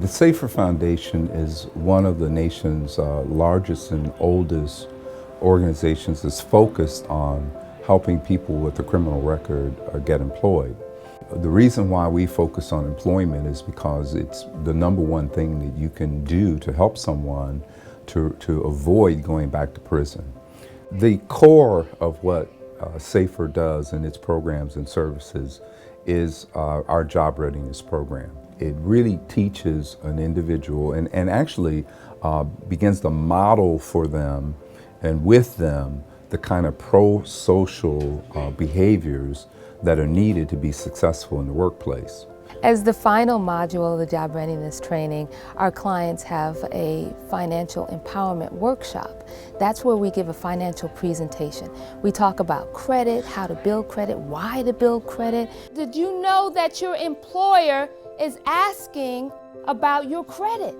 The Safer Foundation is one of the nation's largest and oldest organizations that's focused on helping people with a criminal record get employed. The reason why we focus on employment is because it's the number one thing that you can do to help someone to avoid going back to prison. The core of what SAFER does in its programs and services is our job readiness program. It really teaches an individual and actually begins to model for them and with them the kind of pro-social behaviors that are needed to be successful in the workplace. As the final module of the job readiness training, our clients have a financial empowerment workshop. That's where we give a financial presentation. We talk about credit, how to build credit, why to build credit. Did you know that your employer is asking about your credit?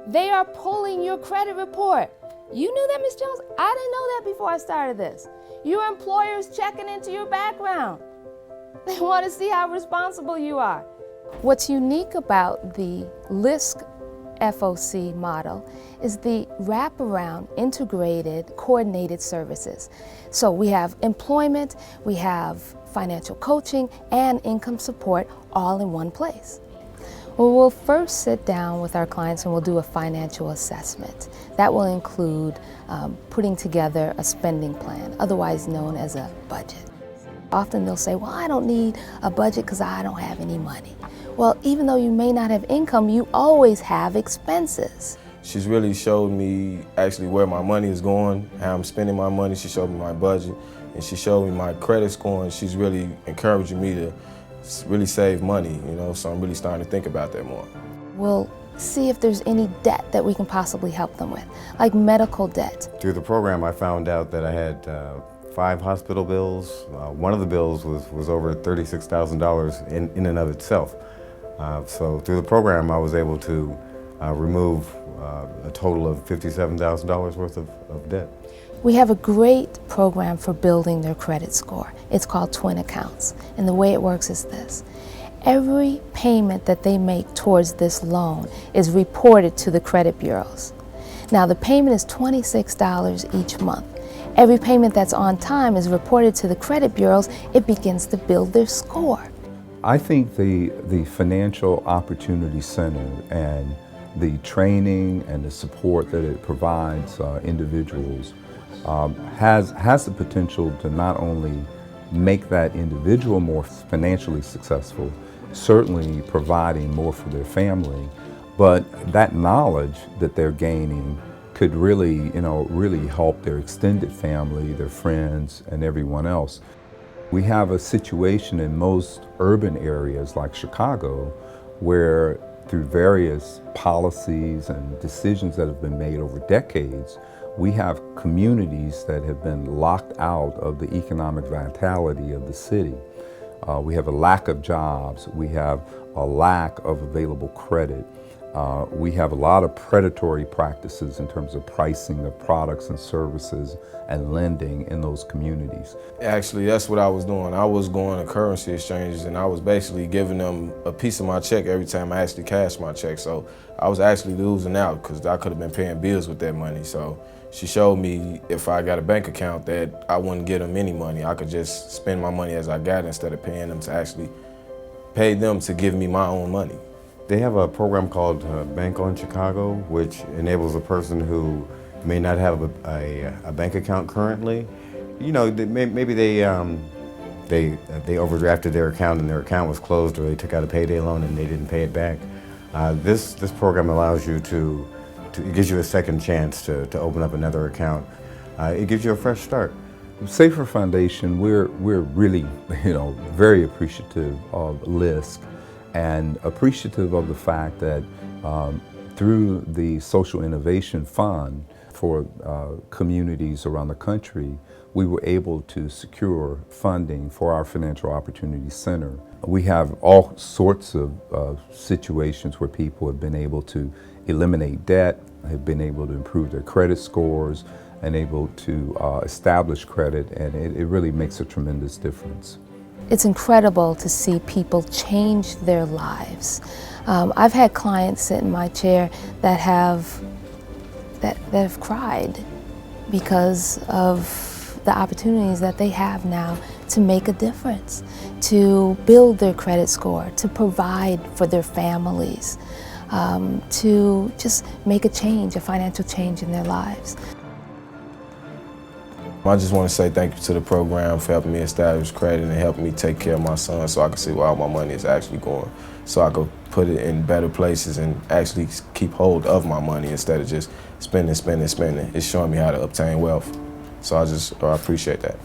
They are pulling your credit report. You knew that, Ms. Jones? I didn't know that before I started this. Your employer's checking into your background. They want to see how responsible you are. What's unique about the LISC FOC model is the wraparound, integrated, coordinated services. So we have employment, we have financial coaching, and income support all in one place. Well, we'll first sit down with our clients and we'll do a financial assessment. That will include putting together a spending plan, otherwise known as a budget. Often they'll say, well, I don't need a budget because I don't have any money. Well, even though you may not have income, you always have expenses. She's really showed me actually where my money is going, how I'm spending my money. She showed me my budget, and she showed me my credit score, and she's really encouraging me to really save money, so I'm really starting to think about that more. We'll see if there's any debt that we can possibly help them with, like medical debt. Through the program, I found out that I had 5 hospital bills. One of the bills was over $36,000 in and of itself. So through the program, I was able to remove a total of $57,000 worth of debt. We have a great program for building their credit score. It's called Twin Accounts, and the way it works is this. Every payment that they make towards this loan is reported to the credit bureaus. Now, the payment is $26 each month. Every payment that's on time is reported to the credit bureaus. It begins to build their score. I think the Financial Opportunity Center and the training and the support that it provides individuals has the potential to not only make that individual more financially successful, certainly providing more for their family, but that knowledge that they're gaining could really, really help their extended family, their friends, and everyone else. We have a situation in most urban areas like Chicago where through various policies and decisions that have been made over decades, we have communities that have been locked out of the economic vitality of the city. We have a lack of jobs. We have a lack of available credit. We have a lot of predatory practices in terms of pricing of products and services and lending in those communities. Actually, that's what I was doing. I was going to currency exchanges and I was basically giving them a piece of my check every time I actually cashed my check. So I was actually losing out because I could have been paying bills with that money. So she showed me if I got a bank account that I wouldn't get them any money. I could just spend my money as I got instead of paying them to actually pay them to give me my own money. They have a program called Bank on Chicago, which enables a person who may not have a bank account currently. Maybe they overdrafted their account and their account was closed, or they took out a payday loan and they didn't pay it back. This program allows you it gives you a second chance to open up another account. It gives you a fresh start. SAFER Foundation, we're really, very appreciative of LISC and appreciative of the fact that through the Social Innovation Fund for communities around the country, we were able to secure funding for our Financial Opportunity Center. We have all sorts of situations where people have been able to eliminate debt, have been able to improve their credit scores, and able to establish credit, and it really makes a tremendous difference. it's incredible to see people change their lives. I've had clients sit in my chair that have cried because of the opportunities that they have now to make a difference, to build their credit score, to provide for their families, to just make a change, a financial change in their lives. I just want to say thank you to the program for helping me establish credit and helping me take care of my son so I can see where all my money is actually going, so I could put it in better places and actually keep hold of my money instead of just spending. It's showing me how to obtain wealth. So I appreciate that.